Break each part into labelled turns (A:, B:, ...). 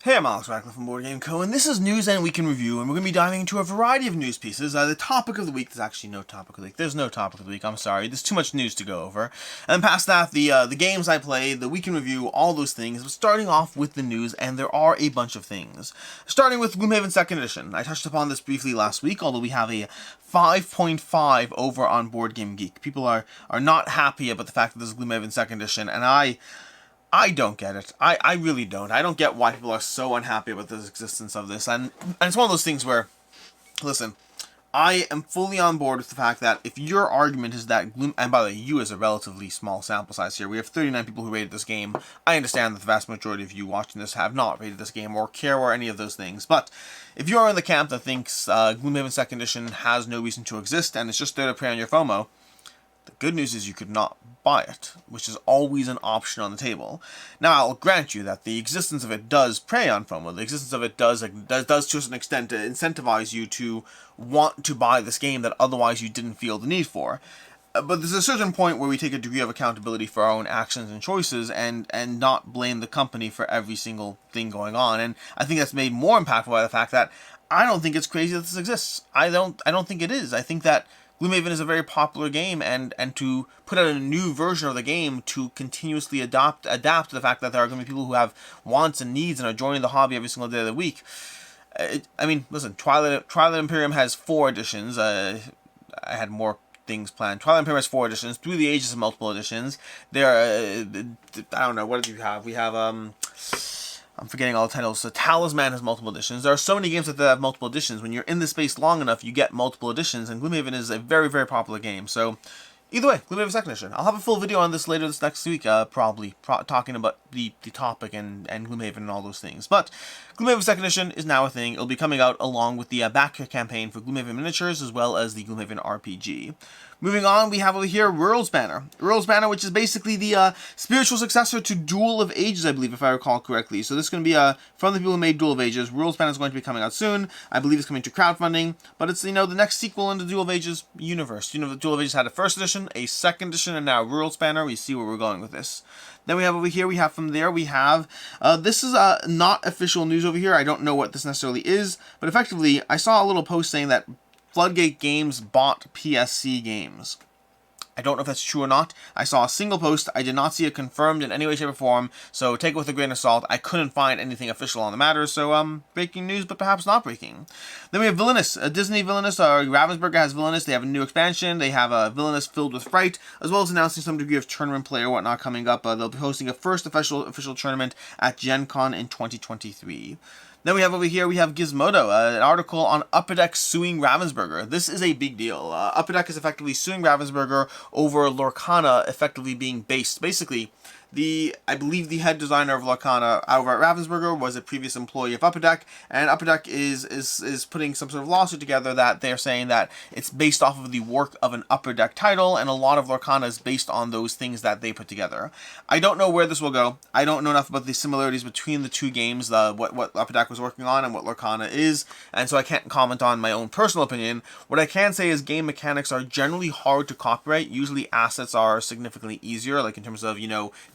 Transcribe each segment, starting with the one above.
A: Hey, I'm Alex Radcliffe from BoardGameCo, and this is News and Week in Review, and we're going to be diving into a variety of news pieces. The topic of the week, there's actually no topic of the week. There's no topic of the week, I'm sorry. There's too much news to go over. And past that, the games I played, the Week in Review, all those things. But starting off with the news, and there are a bunch of things. Starting with Gloomhaven 2nd Edition. I touched upon this briefly last week, although we have a 5.5 over on BoardGameGeek. People are not happy about the fact that this is Gloomhaven 2nd Edition, and I don't get it. I really don't. I don't get why people are so unhappy about the existence of this. And it's one of those things where, listen, I am fully on board with the fact that if your argument is that and by the way, you is a relatively small sample size here. We have 39 people who rated this game. I understand that the vast majority of you watching this have not rated this game or care or any of those things. But if you are in the camp that thinks Gloomhaven 2nd Edition has no reason to exist and it's just there to prey on your FOMO, the good news is you could not buy it, which is always an option on the table. Now, I'll grant you that the existence of it does prey on FOMO. The existence of it does to a certain extent incentivize you to want to buy this game that otherwise you didn't feel the need for. But there's a certain point where we take a degree of accountability for our own actions and choices and not blame the company for every single thing going on. And I think that's made more impactful by the fact that I don't think it's crazy that this exists. I don't think it is. I think that Gloomhaven is a very popular game, and to put out a new version of the game to continuously adapt to the fact that there are going to be people who have wants and needs and are joining the hobby every single day of the week. I mean, listen, Twilight Imperium has 4 editions. I had more things planned. Twilight Imperium has 4 editions. Through the Ages of multiple editions. There are, I don't know, what do you have? We have, I'm forgetting all the titles. So Talisman has multiple editions. There are so many games that have multiple editions. When you're in the space long enough, you get multiple editions, and Gloomhaven is a very, very popular game. So, either way, Gloomhaven 2nd Edition. I'll have a full video on this later this next week, probably, talking about the topic and Gloomhaven and all those things. But Gloomhaven 2nd Edition is now a thing. It'll be coming out along with the backer campaign for Gloomhaven Miniatures, as well as the Gloomhaven RPG. Moving on, we have over here Worldspanner. Worldspanner, which is basically the spiritual successor to Duel of Ages, I believe, if I recall correctly. So this is going to be from the people who made Duel of Ages. Worldspanner is going to be coming out soon. I believe it's coming to crowdfunding, but it's, the next sequel in the Duel of Ages universe. The Duel of Ages had a 1st edition, a 2nd edition, and now Worldspanner. We see where we're going with this. Then we have over here, we have this is not official news over here. I don't know what this necessarily is, but effectively, I saw a little post saying that Floodgate Games bought PSC Games. I don't know if that's true or not. I saw a single post. I did not see it confirmed in any way, shape, or form, so take it with a grain of salt. I couldn't find anything official on the matter, so breaking news, but perhaps not breaking. Then we have Villainous. Disney Villainous, Ravensburger has Villainous. They have a new expansion. They have a Villainous filled with fright, as well as announcing some degree of tournament play or whatnot coming up. They'll be hosting a first official tournament at Gen Con in 2023. Then we have over here, we have Gizmodo, an article on Upper Deck suing Ravensburger. This is a big deal. Upper Deck is effectively suing Ravensburger over Lorcana effectively being based. Basically, I believe the head designer of Lorcana over at Ravensburger was a previous employee of Upper Deck, and Upper Deck is putting some sort of lawsuit together that they're saying that it's based off of the work of an Upper Deck title, and a lot of Lorcana is based on those things that they put together. I don't know where this will go. I don't know enough about the similarities between the two games, what Upper Deck was working on and what Lorcana is, and so I can't comment on my own personal opinion. What I can say is game mechanics are generally hard to copyright. Usually assets are significantly easier, like in terms of,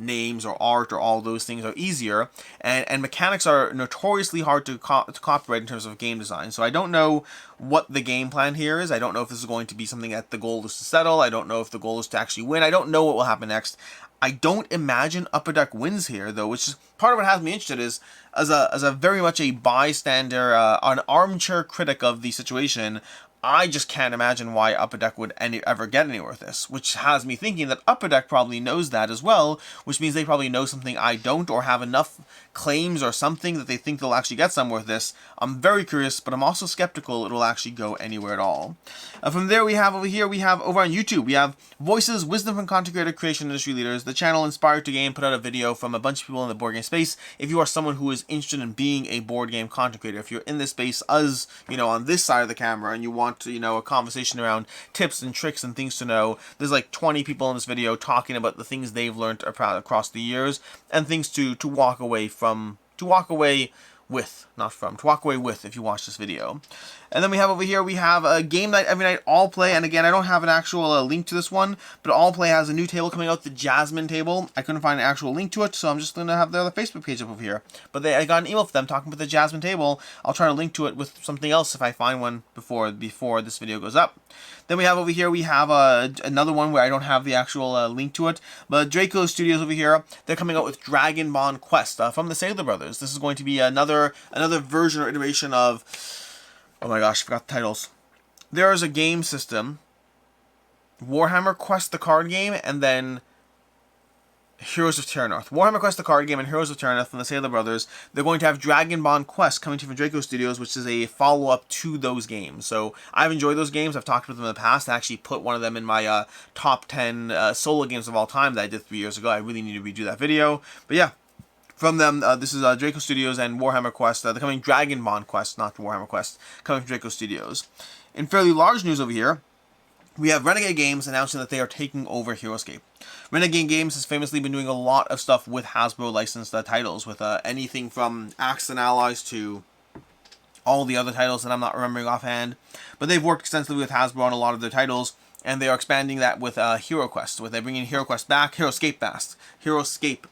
A: names or art or all those things are easier, and mechanics are notoriously hard to copyright in terms of game design. So I don't know what the game plan here is. I don't know if this is going to be something that the goal is to settle. I don't know if the goal is to actually win. I don't know what will happen next. I don't imagine Upper Deck wins here, though, which is part of what has me interested is, as a very much a bystander, an armchair critic of the situation, I just can't imagine why Upper Deck would ever get anywhere with this, which has me thinking that Upper Deck probably knows that as well, which means they probably know something I don't, or have enough claims or something that they think they'll actually get somewhere with this. I'm very curious, but I'm also skeptical it will actually go anywhere at all. From there, we have over on YouTube, we have Voices, Wisdom from Content Creator Creation Industry Leaders. The channel Inspired to Game put out a video from a bunch of people in the board game space. If you are someone who is interested in being a board game content creator, if you're in this space as, on this side of the camera, and you want to, a conversation around tips and tricks and things to know, there's like 20 people in this video talking about the things they've learned across the years and things to walk away with, not from, to walk away with if you watch this video. And then we have over here, we have a game night every night, all play. And again, I don't have an actual link to this one, but all play has a new table coming out, the Jasmine table. I couldn't find an actual link to it, so I'm just going to have their Facebook page up over here. But I got an email from them talking about the Jasmine table. I'll try to link to it with something else if I find one before this video goes up. Then we have over here, we have another one where I don't have the actual link to it, but Draco Studios over here, they're coming out with Dragonbond Quest from the Sailor Brothers. This is going to be another version or iteration of, oh my gosh, I forgot the titles. There is a game system, Warhammer Quest the card game, and then Heroes of Terranorth. Warhammer Quest the card game and Heroes of Terranorth from the Sailor Brothers. They're going to have Dragonbond Quest coming to you from Draco Studios, which is a follow-up to those games. So I've enjoyed those games. I've talked about them in the past. I actually put one of them in my top 10 solo games of all time that I did 3 years ago. I really need to redo that video. But yeah, from them, this is Draco Studios and Warhammer Quest. They're coming Dragonbond Quest, not Warhammer Quest, coming from Draco Studios. In fairly large news over here, we have Renegade Games announcing that they are taking over Heroscape. Renegade Games has famously been doing a lot of stuff with Hasbro licensed titles, with anything from Axis and Allies to all the other titles that I'm not remembering offhand. But they've worked extensively with Hasbro on a lot of their titles, and they are expanding that with HeroQuest, where they're bringing HeroQuest back, Heroscape back. Heroscape,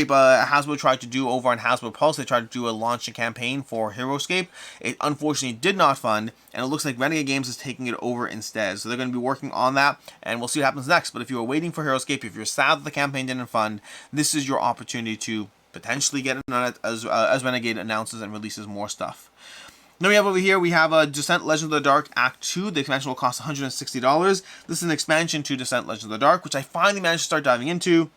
A: Hasbro tried to do over on Hasbro Pulse. They tried to do a launch campaign for Heroscape. It unfortunately did not fund, and it looks like Renegade Games is taking it over instead. So they're going to be working on that, and we'll see what happens next. But if you were waiting for Heroscape, if you're sad that the campaign didn't fund, this is your opportunity to potentially get in on it as Renegade announces and releases more stuff. Then we have over here, we have Descent Legend of the Dark Act 2. The expansion will cost $160. This is an expansion to Descent Legend of the Dark, which I finally managed to start diving into.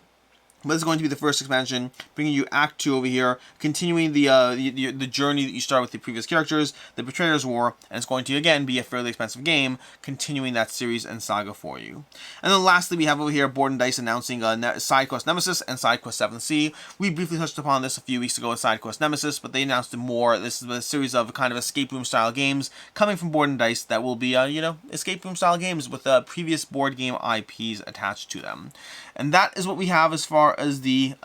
A: But this is going to be the first expansion, bringing you Act 2 over here, continuing the journey that you start with the previous characters, the Betrayer's War, and it's going to, again, be a fairly expensive game, continuing that series and saga for you. And then lastly, we have over here Board & Dice announcing Sidequest Nemesis and Sidequest 7th Sea. We briefly touched upon this a few weeks ago with Sidequest Nemesis, but they announced more. This is a series of kind of escape room style games coming from Board & Dice that will be, escape room style games with previous board game IPs attached to them. And that is what we have as far as the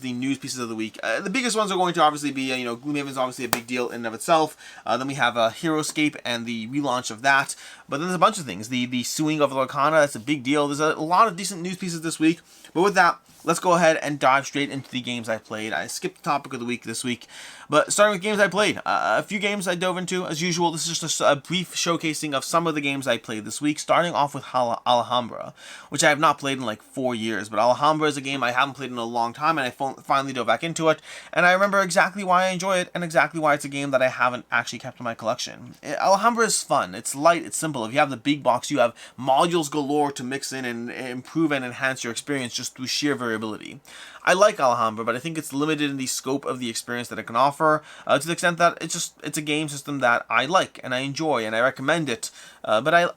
A: news pieces of the week. The biggest ones are going to obviously be, Gloomhaven is obviously a big deal in and of itself. Then we have Heroscape and the relaunch of that. But then there's a bunch of things. The suing of Lorcana, that's a big deal. There's a lot of decent news pieces this week. But with that, let's go ahead and dive straight into the games I played. I skipped the topic of the week this week. But starting with games I played, a few games I dove into. As usual, this is just a brief showcasing of some of the games I played this week, starting off with Alhambra, which I have not played in like 4 years. But Alhambra is a game I haven't played in a long time, and I finally dove back into it. And I remember exactly why I enjoy it, and exactly why it's a game that I haven't actually kept in my collection. Alhambra is fun. It's light. It's simple. If you have the big box, you have modules galore to mix in and improve and enhance your experience just through sheer variability. I like Alhambra, but I think it's limited in the scope of the experience that it can offer, to the extent that it's a game system that I like and I enjoy and I recommend it. But I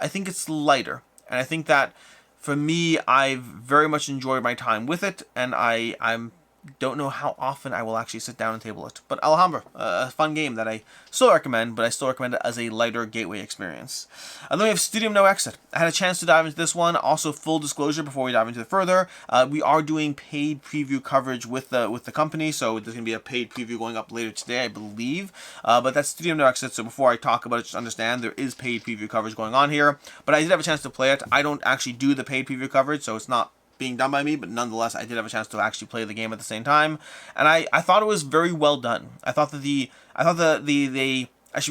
A: think it's lighter, and I think that for me, I've very much enjoyed my time with it, and I'm don't know how often I will actually sit down and table it. But Alhambra, a fun game that I still recommend, but I still recommend it as a lighter gateway experience. And then we have Studium No Exit. I had a chance to dive into this one. Also, full disclosure before we dive into it further, we are doing paid preview coverage with the company, so there's going to be a paid preview going up later today, I believe. But that's Studium No Exit, so before I talk about it, just understand there is paid preview coverage going on here. But I did have a chance to play it. I don't actually do the paid preview coverage, so it's not being done by me, but nonetheless, I did have a chance to actually play the game at the same time, and I thought it was very well done. I should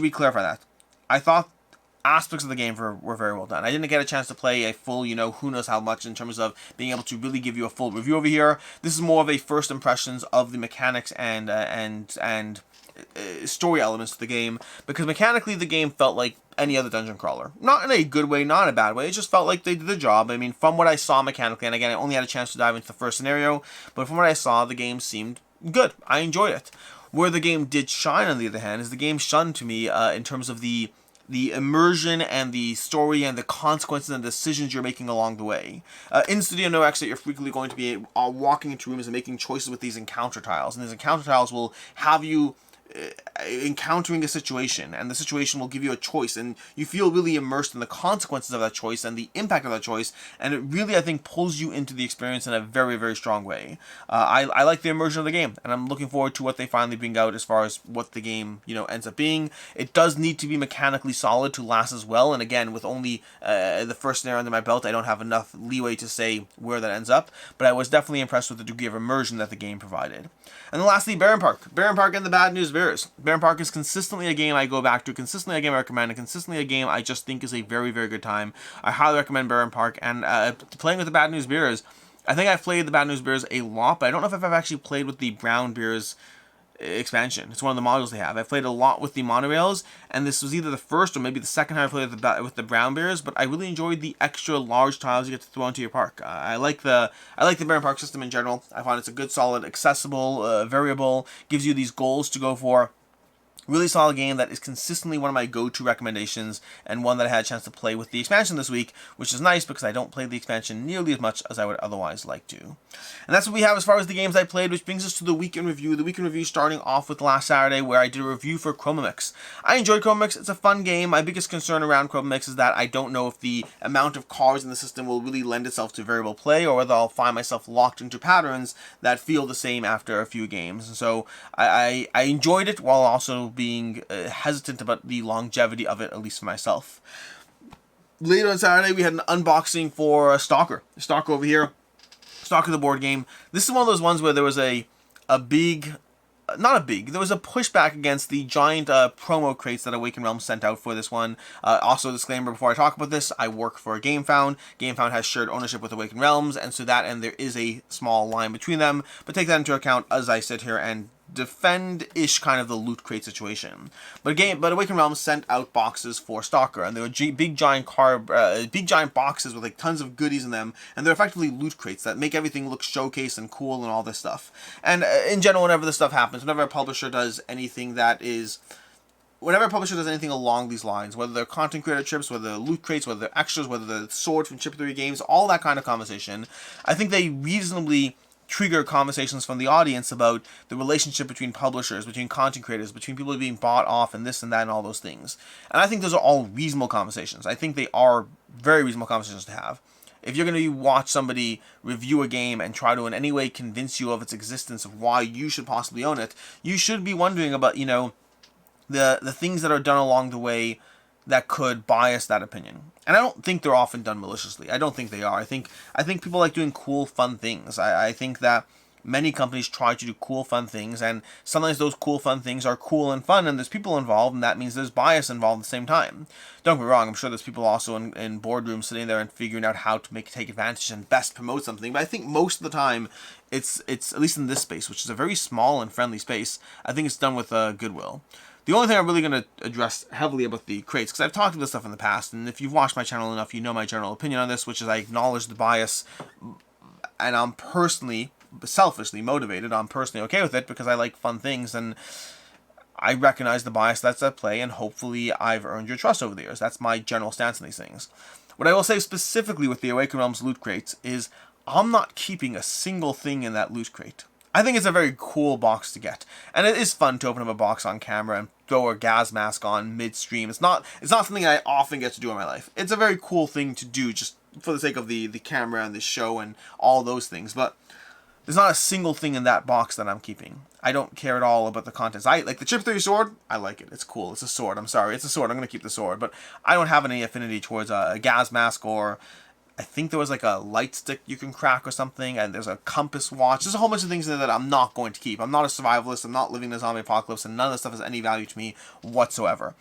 A: re-clarify that. I thought aspects of the game were very well done. I didn't get a chance to play a full, who knows how much in terms of being able to really give you a full review over here. This is more of a first impressions of the mechanics and story elements to the game, because mechanically the game felt like any other dungeon crawler. Not in a good way, not in a bad way. It just felt like they did the job. I mean, from what I saw mechanically, and again, I only had a chance to dive into the first scenario, but from what I saw, the game seemed good. I enjoyed it. Where the game did shine, on the other hand, is the game shunned to me in terms of the immersion and the story and the consequences and decisions you're making along the way. In Studium No Exit, you're frequently going to be walking into rooms and making choices with these encounter tiles, and these encounter tiles will have you encountering a situation, and the situation will give you a choice, and you feel really immersed in the consequences of that choice and the impact of that choice, and it really, I think, pulls you into the experience in a very, very strong way. I like the immersion of the game, and I'm looking forward to what they finally bring out as far as what the game, ends up being. It does need to be mechanically solid to last as well, and again, with only the first scenario under my belt, I don't have enough leeway to say where that ends up, but I was definitely impressed with the degree of immersion that the game provided. And then lastly, Baron Park. Baron Park and the Bad News Bears. Baron Park is consistently a game I go back to, consistently a game I recommend, and consistently a game I just think is a very, very good time. I highly recommend Baron Park, and playing with the Bad News Bears, I think I've played the Bad News Bears a lot, but I don't know if I've actually played with the Brown Bears expansion. It's one of the modules they have. I've played a lot with the monorails, and this was either the first or maybe the second time I played with the Brown Bears, but I really enjoyed the extra large tiles you get to throw into your park. I like the Baron Park system in general. I find it's a good, solid, accessible, variable, gives you these goals to go for. Really solid game that is consistently one of my go-to recommendations, and one that I had a chance to play with the expansion this week, which is nice because I don't play the expansion nearly as much as I would otherwise like to. And that's what we have as far as the games I played, which brings us to the week in review. The week in review starting off with last Saturday, where I did a review for Chroma Mix. I enjoyed Chroma Mix. It's a fun game. My biggest concern around Chroma Mix is that I don't know if the amount of cards in the system will really lend itself to variable play, or whether I'll find myself locked into patterns that feel the same after a few games. And so I enjoyed it while also being hesitant about the longevity of it, at least for myself. Later on Saturday, we had an unboxing for Stalker. Stalker over here. Stalker the board game. This is one of those ones where there was there was a pushback against the giant promo crates that Awakened Realms sent out for this one. Also, a disclaimer before I talk about this, I work for GameFound. GameFound has shared ownership with Awakened Realms, and so that and there is a small line between them, but take that into account as I sit here and defend-ish kind of the loot crate situation. But Awakened Realms sent out boxes for Stalker, and they were big giant boxes with like tons of goodies in them, and they're effectively loot crates that make everything look showcase and cool and all this stuff. And in general, whenever this stuff happens, whenever a publisher does anything along these lines, whether they're content creator trips, whether they're loot crates, whether they're extras, whether they're swords from Chip 3 games, all that kind of conversation, I think they reasonably trigger conversations from the audience about the relationship between publishers, between content creators, between people being bought off and this and that and all those things. And I think those are all reasonable conversations. I think they are very reasonable conversations to have. If you're going to watch somebody review a game and try to in any way convince you of its existence, of why you should possibly own it, you should be wondering about, the things that are done along the way that could bias that opinion. And I don't think they're often done maliciously. I don't think they are. I think people like doing cool, fun things. I think that many companies try to do cool, fun things, and sometimes those cool, fun things are cool and fun, and there's people involved, and that means there's bias involved at the same time. Don't get me wrong, I'm sure there's people also in boardrooms sitting there and figuring out how to take advantage and best promote something, but I think most of the time, it's at least in this space, which is a very small and friendly space, I think it's done with goodwill. The only thing I'm really going to address heavily about the crates, because I've talked about this stuff in the past, and if you've watched my channel enough, you know my general opinion on this, which is I acknowledge the bias, and I'm selfishly motivated. I'm personally okay with it because I like fun things, and I recognize the bias that's at play, and hopefully I've earned your trust over the years. That's my general stance on these things. What I will say specifically with the Awakened Realms loot crates is I'm not keeping a single thing in that loot crate. I think it's a very cool box to get, and it is fun to open up a box on camera and throw a gas mask on midstream. It's not something I often get to do in my life. It's a very cool thing to do just for the sake of the camera and the show and all those things, but there's not a single thing in that box that I'm keeping. I don't care at all about the contents. I like the Chip 3 sword. I like it. It's cool. It's a sword. I'm sorry. It's a sword. I'm going to keep the sword, but I don't have any affinity towards a gas mask, or I think there was like a light stick you can crack or something, and there's a compass watch. There's a whole bunch of things in there that I'm not going to keep. I'm not a survivalist. I'm not living in a zombie apocalypse, and none of this stuff has any value to me whatsoever.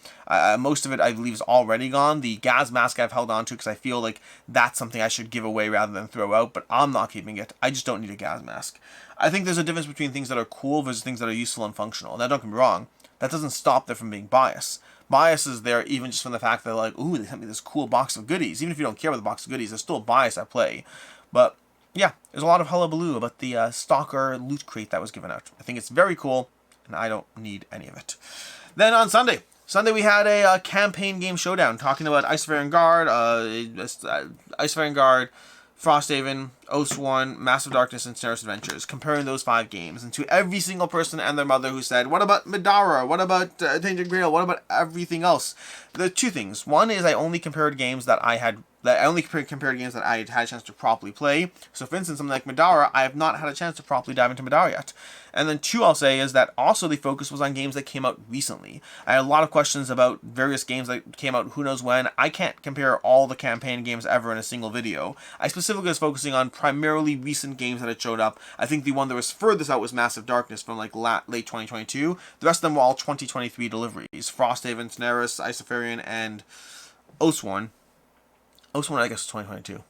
A: Most of it, I believe, is already gone. The gas mask I've held on to because I feel like that's something I should give away rather than throw out, but I'm not keeping it. I just don't need a gas mask. I think there's a difference between things that are cool versus things that are useful and functional. Now, don't get me wrong. That doesn't stop there from being bias. Bias is there even just from the fact that, like, ooh, they sent me this cool box of goodies. Even if you don't care about the box of goodies, there's still bias at play. But, yeah, there's a lot of hullabaloo about the Stalker loot crate that was given out. I think it's very cool, and I don't need any of it. Then on Sunday we had a campaign game showdown talking about Ice Vanguard, Frosthaven, Oathsworn, Massive Darkness, and Snares Adventures, comparing those 5 games, and to every single person and their mother who said, what about Midara, what about Tainted Grail, what about everything else? There are 2 things. One is I only compared games that I had games that I had had a chance to properly play. So for instance, something like Midara, I have not had a chance to properly dive into Midara yet. And then 2, I'll say, is that also the focus was on games that came out recently. I had a lot of questions about various games that came out who knows when. I can't compare all the campaign games ever in a single video. I specifically was focusing on primarily recent games that had showed up. I think the one that was furthest out was Massive Darkness from like late 2022. The rest of them were all 2023 deliveries. Frosthaven, Snares, Isofarian, and Oathsworn. Oathsworn, I guess, was 2022.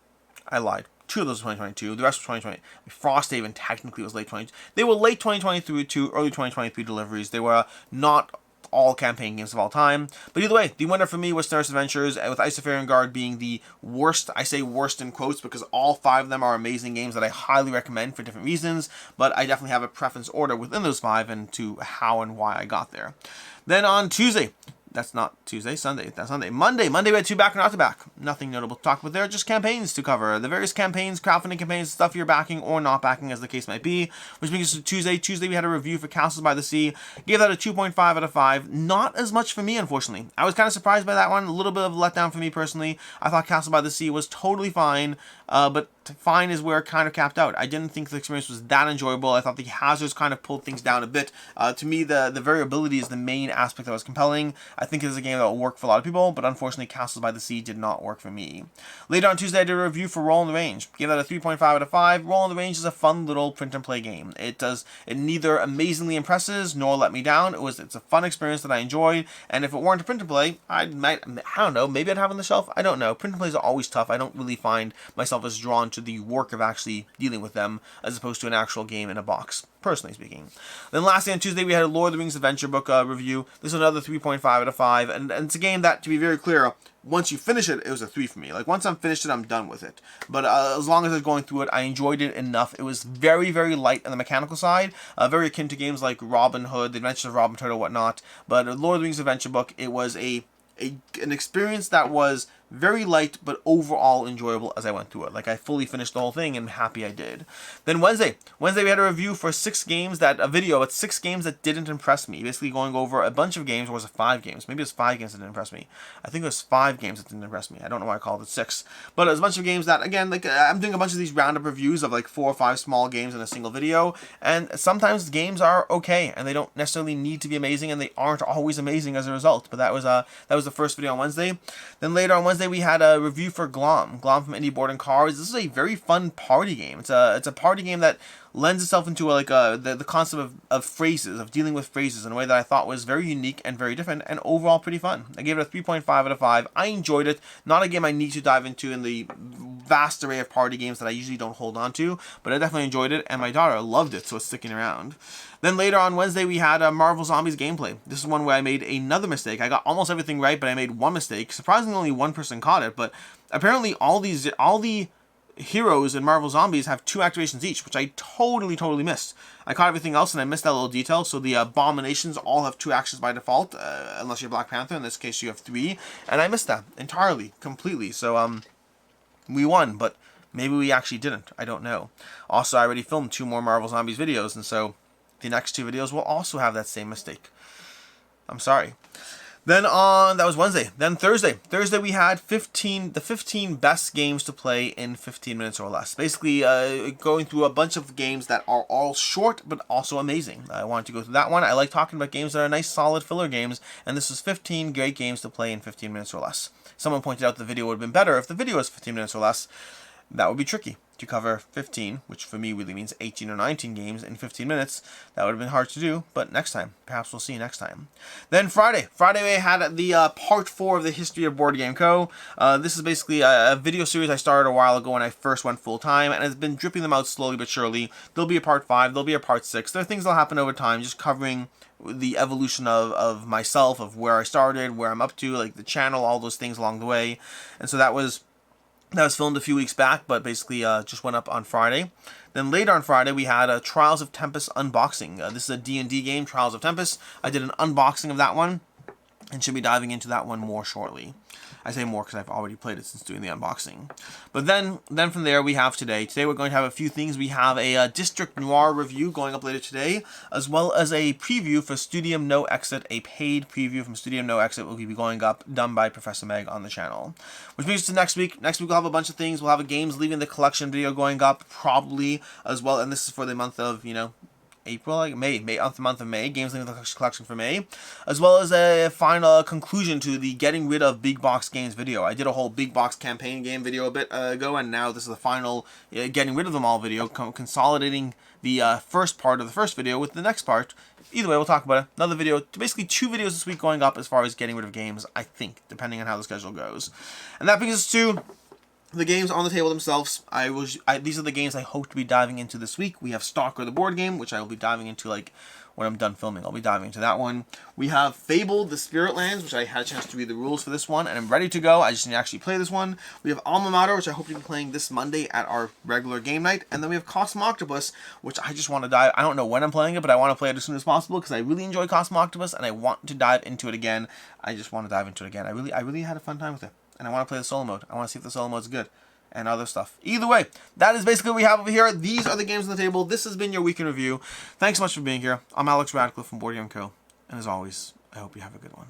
A: I lied. 2 of those were 2022. The rest were 2020. Frosthaven technically was late 20. They were late 2023 to early 2023 deliveries. They were not all campaign games of all time. But either way, the winner for me was Snares Adventures, with Isofarian Guard being the worst. I say worst in quotes because all 5 of them are amazing games that I highly recommend for different reasons, but I definitely have a preference order within those 5 and to how and why I got there. Then on Tuesday, that's not Tuesday, Sunday, that's Sunday. Monday we had 2 back and not to back. Nothing notable to talk about there, just campaigns to cover. The various campaigns, crowdfunding campaigns, stuff you're backing or not backing as the case might be. Which brings us to Tuesday. Tuesday we had a review for Castles by the Sea. Gave that a 2.5 out of 5. Not as much for me, unfortunately. I was kind of surprised by that one. A little bit of a letdown for me personally. I thought Castle by the Sea was totally fine, but fine is where it kind of capped out. I didn't think the experience was that enjoyable. I thought the hazards kind of pulled things down a bit. To me, the variability is the main aspect that was compelling. I think it is a game that will work for a lot of people, but unfortunately Castles by the Sea did not work for me. Later on Tuesday, I did a review for Roll on the Range. Gave that a 3.5 out of 5. Roll on the Range is a fun little print and play game. It neither amazingly impresses nor let me down. It's a fun experience that I enjoyed, and if it weren't a print and play, I don't know, maybe I'd have it on the shelf. I don't know. Print and plays are always tough. I don't really find myself as drawn to the work of actually dealing with them as opposed to an actual game in a box, personally speaking. Then lastly on Tuesday we had a Lord of the Rings Adventure book review. This is another 3.5 out of 5, and it's a game that, to be very clear, once you finish it, it was a 3 for me. Like, once I'm finished it, I'm done with it. But as long as I was going through it, I enjoyed it enough. It was very, very light on the mechanical side, very akin to games like Robin Hood, The Adventures of Robin Hood, or whatnot. But Lord of the Rings Adventure book, it was an experience that was very light, but overall enjoyable as I went through it. Like, I fully finished the whole thing and happy I did. Then Wednesday we had a review for 6 games a video about 6 games that didn't impress me. Basically going over a bunch of games, or was it 5 games? Maybe it was 5 games that didn't impress me. I think it was 5 games that didn't impress me. I don't know why I called it 6. But it was a bunch of games that, again, like, I'm doing a bunch of these roundup reviews of like 4 or 5 small games in a single video, and sometimes games are okay, and they don't necessarily need to be amazing, and they aren't always amazing as a result. But that was the first video on Wednesday. Then later on Wednesday, we had a review for Glom from Indie Board and Cards. This is a very fun party game. It's a party game that lends itself into the concept of phrases, of dealing with phrases in a way that I thought was very unique and very different, and overall pretty fun. I gave it a 3.5 out of 5. I enjoyed it. Not a game I need to dive into in the vast array of party games that I usually don't hold on to, but I definitely enjoyed it, and my daughter loved it, so it's sticking around. Then later on Wednesday, we had a Marvel Zombies gameplay. This is one where I made another mistake. I got almost everything right, but I made one mistake. Surprisingly, only one person caught it, but apparently all the heroes in Marvel Zombies have 2 activations each, which I totally missed. I caught everything else and I missed that little detail. So the Abominations all have 2 actions by default, unless you're Black Panther. In this case, you have 3, and I missed that entirely, completely. So we won, but maybe we actually didn't. I don't know. Also, I already filmed 2 more Marvel Zombies videos, and so the next 2 videos will also have that same mistake. I'm sorry. Then that was Wednesday. Then Thursday we had the 15 best games to play in 15 minutes or less. Basically, going through a bunch of games that are all short but also amazing. I wanted to go through that one. I like talking about games that are nice, solid filler games, and this is 15 great games to play in 15 minutes or less. Someone pointed out the video would have been better if the video was 15 minutes or less. That would be tricky to cover 15, which for me really means 18 or 19 games in 15 minutes. That would have been hard to do, but next time. Perhaps we'll see next time. Then Friday we had the part 4 of the history of BoardGameCo. This is basically a video series I started a while ago when I first went full-time, and it's been dripping them out slowly but surely. There'll be a part 5, there'll be a part 6. There are things that'll happen over time, just covering the evolution of myself, of where I started, where I'm up to, like the channel, all those things along the way. And so that was filmed a few weeks back, but basically just went up on Friday. Then later on Friday, we had a Trials of Tempus unboxing. This is a D&D game, Trials of Tempus. I did an unboxing of that one. and should be diving into that one more shortly. I say more because I've already played it since doing the unboxing. But then from there we have today. Today we're going to have a few things. We have a District Noir review going up later today, as well as a preview for Studium No Exit. A paid preview from Studium No Exit will be going up, done by Professor Meg on the channel. Which brings us to next week. Next week we'll have a bunch of things. We'll have a Games Leaving the Collection video going up, probably, as well. And this is for the month of, you know, April, like May, the month of May, Games Leaving the Collection for May, as well as a final conclusion to the Getting Rid of Big Box Games video. I did a whole Big Box campaign game video a bit ago, and now this is the final Getting Rid of Them All video, consolidating the first part of the first video with the next part. Either way, we'll talk about it. Another video, basically 2 videos this week going up as far as getting rid of games, I think, depending on how the schedule goes. And that brings us to the games on the table themselves. These are the games I hope to be diving into this week. We have Stalker, the board game, which I will be diving into like when I'm done filming. I'll be diving into that one. We have Fable, the Spirit Lands, which I had a chance to read the rules for this one, and I'm ready to go. I just need to actually play this one. We have Alma Mater, which I hope to be playing this Monday at our regular game night. And then we have Cosmo Octopus, which I just want to dive. I don't know when I'm playing it, but I want to play it as soon as possible because I really enjoy Cosmo Octopus and I want to dive into it again. I just want to dive into it again. I really had a fun time with it. And I want to play the solo mode. I want to see if the solo mode is good. And other stuff. Either way, that is basically what we have over here. These are the games on the table. This has been your week in review. Thanks so much for being here. I'm Alex Radcliffe from BoardGameCo. And as always, I hope you have a good one.